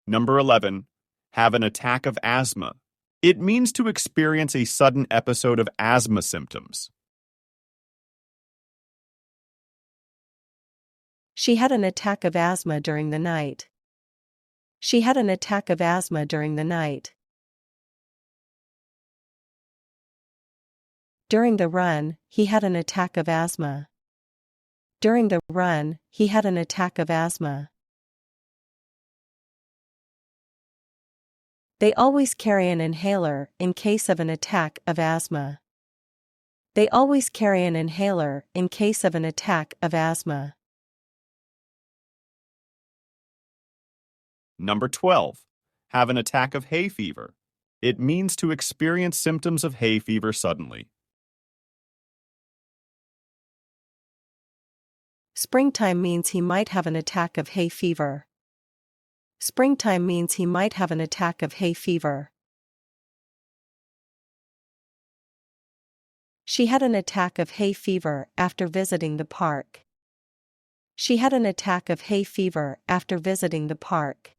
Number 11. Have an attack of asthma. It means to experience a sudden episode of asthma symptoms. She had an attack of asthma during the night. She had an attack of asthma during the night. During the run, he had an attack of asthma. During the run, he had an attack of asthma. They always carry an inhaler in case of an attack of asthma. They always carry an inhaler in case of an attack of asthma. Number 12. Have an attack of hay fever. It means to experience symptoms of hay fever suddenly. Springtime means he might have an attack of hay fever. Springtime means he might have an attack of hay fever. She had an attack of hay fever after visiting the park. She had an attack of hay fever after visiting the park.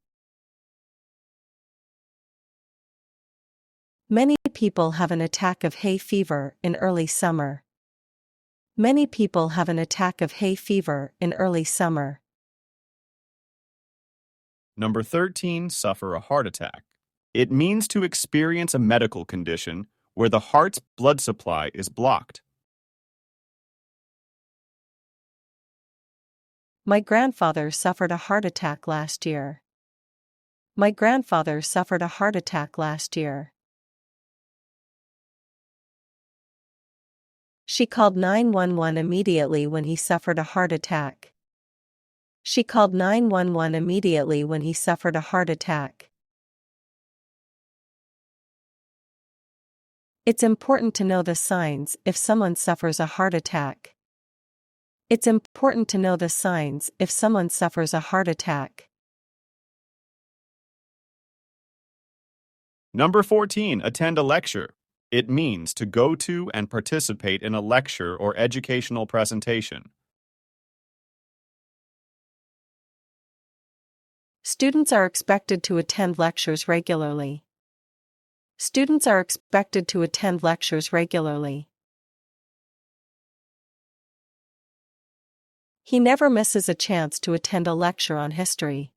Many people have an attack of hay fever in early summer. Many people have an attack of hay fever in early summer. Number 13. Suffer a heart attack. It means to experience a medical condition where the heart's blood supply is blocked. My grandfather suffered a heart attack last year. My grandfather suffered a heart attack last year. She called 911 immediately when he suffered a heart attack. She called 911 immediately when he suffered a heart attack. It's important to know the signs if someone suffers a heart attack. It's important to know the signs if someone suffers a heart attack. Number 14. Attend a lecture. It means to go to and participate in a lecture or educational presentation. Students are expected to attend lectures regularly. Students are expected to attend lectures regularly. He never misses a chance to attend a lecture on history.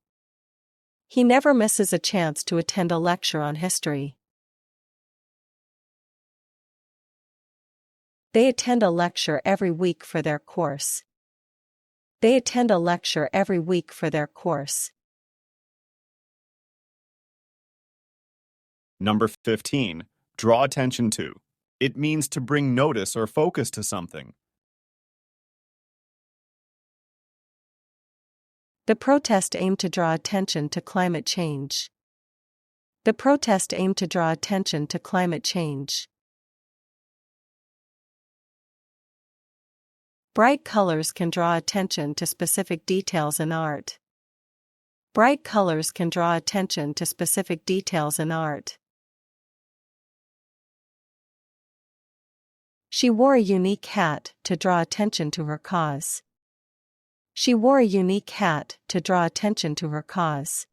He never misses a chance to attend a lecture on history. They attend a lecture every week for their course. They attend a lecture every week for their course. Number 15. Draw attention to. It means to bring notice or focus to something. The protest aimed to draw attention to climate change. The protest aimed to draw attention to climate change. Bright colors can draw attention to specific details in art. Bright colors can draw attention to specific details in art. She wore a unique hat to draw attention to her cause. She wore a unique hat to draw attention to her cause.